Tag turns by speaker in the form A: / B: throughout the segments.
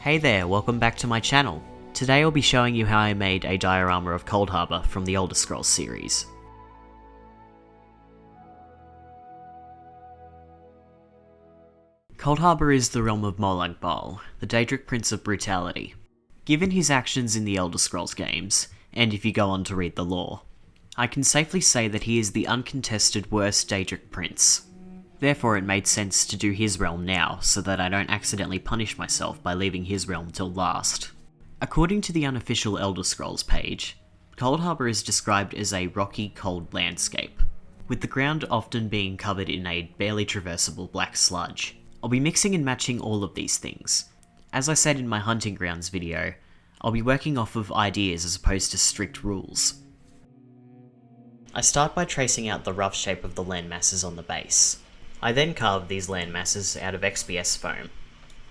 A: Hey there, welcome back to my channel. Today I'll be showing you how I made a diorama of Coldharbour from the Elder Scrolls series. Coldharbour is the realm of Molag Bal, the Daedric Prince of Brutality. Given his actions in the Elder Scrolls games, and if you go on to read the lore, I can safely say that he is the uncontested worst Daedric Prince. Therefore it made sense to do his realm now, so that I don't accidentally punish myself by leaving his realm till last. According to the unofficial Elder Scrolls page, Coldharbour is described as a rocky, cold landscape, with the ground often being covered in a barely traversable black sludge. I'll be mixing and matching all of these things. As I said in my Hunting Grounds video, I'll be working off of ideas as opposed to strict rules. I start by tracing out the rough shape of the landmasses on the base. I then carve these landmasses out of XPS foam.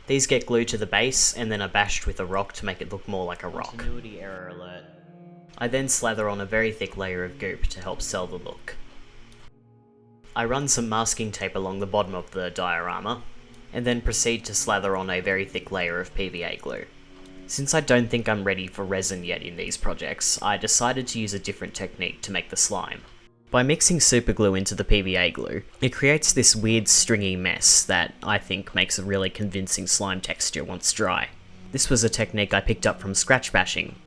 A: These get glued to the base and then are bashed with a rock to make it look more like a rock. Continuity error alert. I then slather on a very thick layer of goop to help sell the look. I run some masking tape along the bottom of the diorama, and then proceed to slather on a very thick layer of PVA glue. Since I don't think I'm ready for resin yet in these projects, I decided to use a different technique to make the slime. By mixing superglue into the PVA glue, it creates this weird stringy mess that I think makes a really convincing slime texture once dry. This was a technique I picked up from scratch bashing.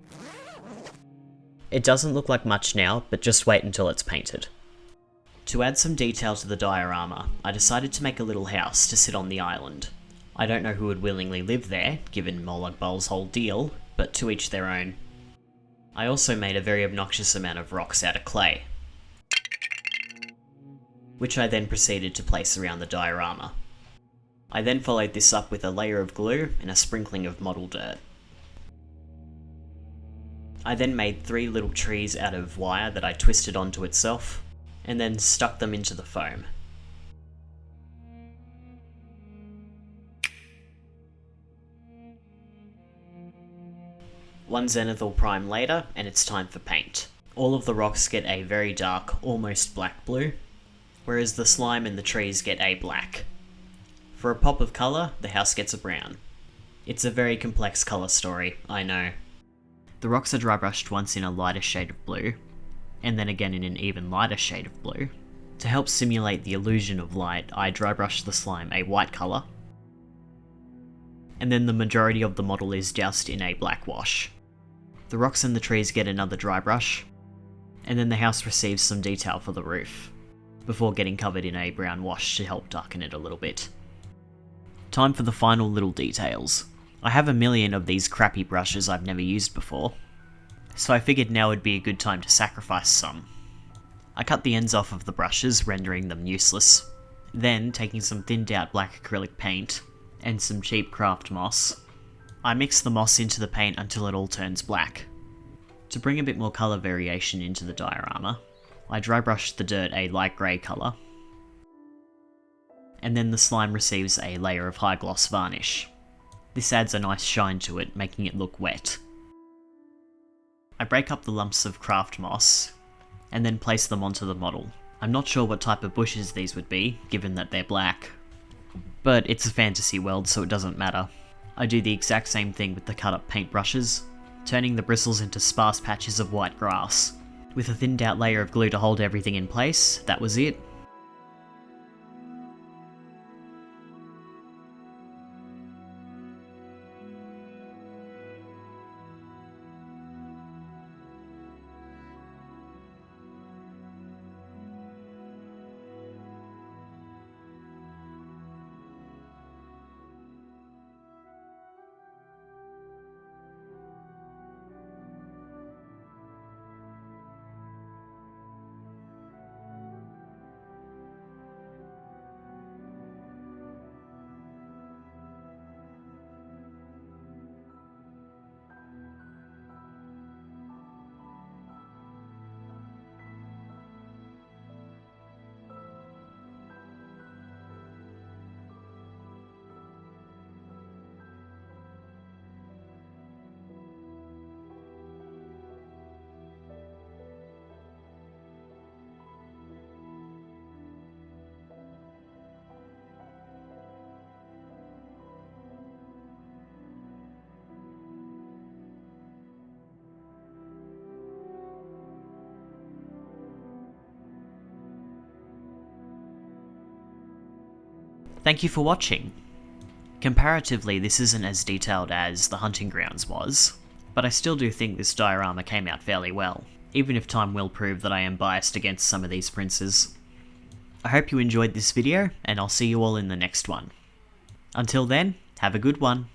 A: It doesn't look like much now, but just wait until it's painted. To add some detail to the diorama, I decided to make a little house to sit on the island. I don't know who would willingly live there, given Molag Bal's whole deal, but to each their own. I also made a very obnoxious amount of rocks out of clay, which I then proceeded to place around the diorama. I then followed this up with a layer of glue and a sprinkling of model dirt. I then made 3 little trees out of wire that I twisted onto itself, and then stuck them into the foam. One zenithal prime later, and it's time for paint. All of the rocks get a very dark, almost black blue, whereas the slime and the trees get a black. For a pop of colour, the house gets a brown. It's a very complex colour story, I know. The rocks are dry brushed once in a lighter shade of blue, and then again in an even lighter shade of blue. To help simulate the illusion of light, I dry brush the slime a white colour, and then the majority of the model is doused in a black wash. The rocks and the trees get another dry brush, and then the house receives some detail for the roof, before getting covered in a brown wash to help darken it a little bit. Time for the final little details. I have a million of these crappy brushes I've never used before, so I figured now would be a good time to sacrifice some. I cut the ends off of the brushes, rendering them useless. Then, taking some thinned out black acrylic paint, and some cheap craft moss, I mix the moss into the paint until it all turns black. To bring a bit more colour variation into the diorama, I dry brush the dirt a light grey colour, and then the slime receives a layer of high gloss varnish. This adds a nice shine to it, making it look wet. I break up the lumps of craft moss, and then place them onto the model. I'm not sure what type of bushes these would be, given that they're black, but it's a fantasy world so it doesn't matter. I do the exact same thing with the cut up paint brushes, turning the bristles into sparse patches of white grass. With a thinned out layer of glue to hold everything in place, that was it. Thank you for watching. Comparatively, this isn't as detailed as The Hunting Grounds was, but I still do think this diorama came out fairly well, even if time will prove that I am biased against some of these princes. I hope you enjoyed this video, and I'll see you all in the next one. Until then, have a good one.